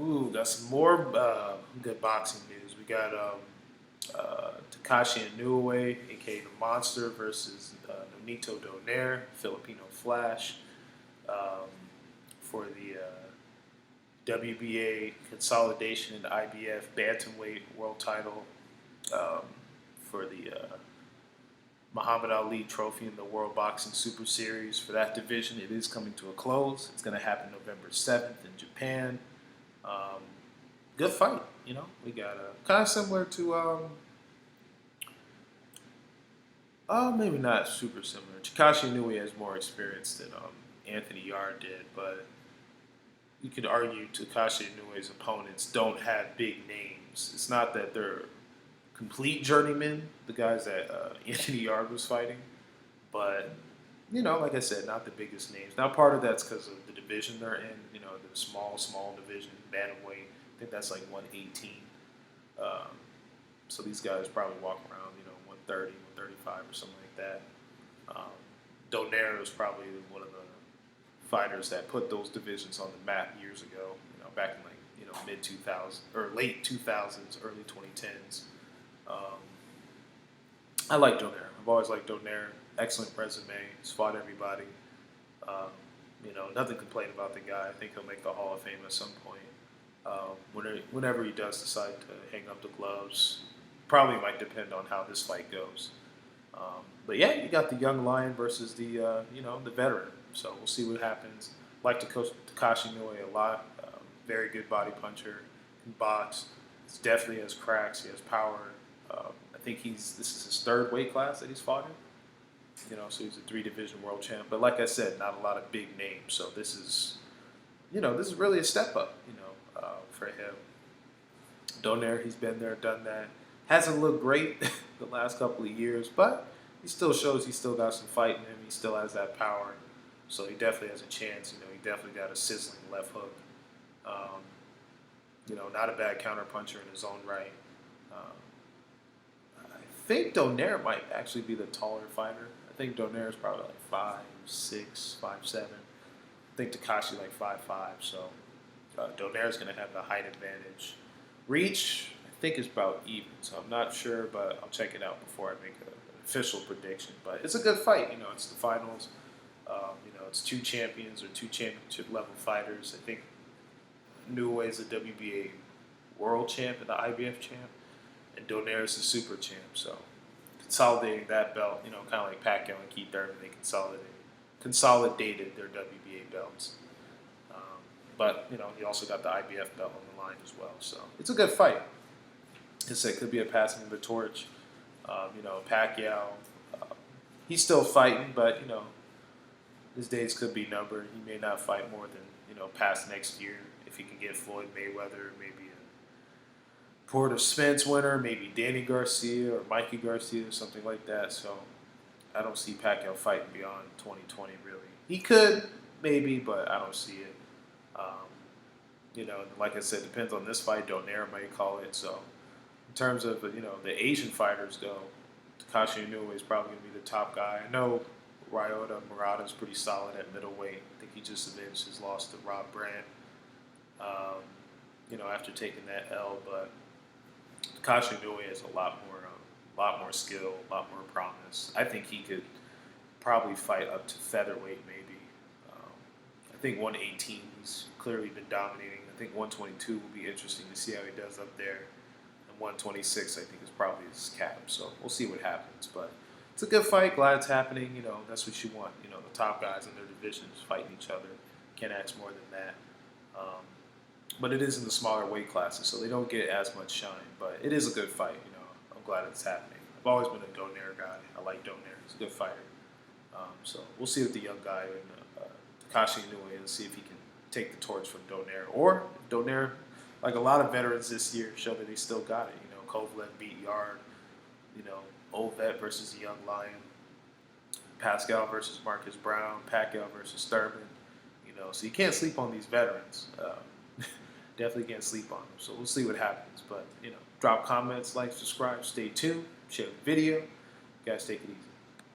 Ooh, got some more good boxing news. We got Takashi Inoue, aka the Monster, versus Nonito Donaire, Filipino Flash, um, for the WBA Consolidation and IBF Bantamweight World Title, um, for the Muhammad Ali Trophy in the World Boxing Super Series. For that division, it is coming to a close. It's going to happen November 7th in Japan. Um, Good fight. We got kind of similar to maybe not super similar. Takashi Inoue has more experience than Anthony Yarde did, but you could argue Takashi Inoue's opponents don't have big names. It's not that they're complete journeymen, the guys that Anthony Yarde was fighting, but like I said, not the biggest names. Now, part of that's because of the division they're in. The small division, bantamweight. I think that's like 118. Um, so these guys probably walk around, 130, 135 or something like that. Um, Donaire was probably one of the fighters that put those divisions on the map years ago. Back in like mid 2000s or late 2000s, early 2010s. Um, I like Donaire. I've always liked Donaire. Excellent resume. He's fought everybody. Um, Nothing to complain about the guy. I think he'll make the Hall of Fame at some point. Whenever he does decide to hang up the gloves, probably might depend on how this fight goes. But yeah, you got the young lion versus the veteran. So we'll see what happens. Like Takashi Inoue a lot. Very good body puncher. Can box. He definitely has cracks. He has power. I think this is his third weight class that he's fought in. So he's a three-division world champ. But like I said, not a lot of big names. So this is really a step up, for him. Donaire, he's been there, done that. Hasn't looked great the last couple of years, but he still shows he's still got some fight in him. He still has that power. So he definitely has a chance. He definitely got a sizzling left hook. Not a bad counter puncher in his own right. I think Donaire might actually be the taller fighter. I think Donaire is probably like 5'6", 5'7". I think Takashi like 5'5". So Donaire is going to have the height advantage. Reach, I think, is about even. So I'm not sure, but I'll check it out before I make an official prediction. But it's a good fight. It's the finals. It's two champions or two championship level fighters. I think Inoue is a WBA world champ and the IBF champ, and Donaire is the super champ. So consolidating that belt, kind of like Pacquiao and Keith Thurman, they consolidated their WBA belts. But he also got the IBF belt on the line as well. So it's a good fight. It could be a passing of the torch. Pacquiao, he's still fighting, but his days could be numbered. He may not fight more than past next year if he can get Floyd Mayweather, maybe a Porter Spence winner, maybe Danny Garcia or Mikey Garcia or something like that. So I don't see Pacquiao fighting beyond 2020 really. He could maybe, but I don't see it. Um, like I said, depends on this fight. Donaire might call it. So in terms of the Asian fighters go, Takashi Inoue is probably going to be the top guy. I know Ryota Murata is pretty solid at middleweight. I think he just avenged his loss to Rob Brandt. After taking that L, but Takashi Inoue has a lot more skill, a lot more promise. I think he could probably fight up to featherweight, maybe. I think 118 he's clearly been dominating. I think 122 will be interesting to see how he does up there. And 126 I think is probably his cap. So we'll see what happens. But it's a good fight. Glad it's happening. That's what you want. The top guys in their divisions fighting each other. Can't ask more than that. But it is in the smaller weight classes, so they don't get as much shine. But it is a good fight. I'm glad it's happening. I've always been a Donaire guy. I like Donaire. He's a good fighter. So we'll see what the young guy in Takashi Inoue and see if he can take the torch from Donaire. Or if Donaire, like a lot of veterans this year, show that he still got it. Kovalev beat Yard. Old vet versus the young lion. Pascal versus Marcus Brown. Pacquiao versus Thurman. So you can't sleep on these veterans. Definitely can't sleep on them. So we'll see what happens. But drop comments, like, subscribe, stay tuned, share the video. You guys take it easy.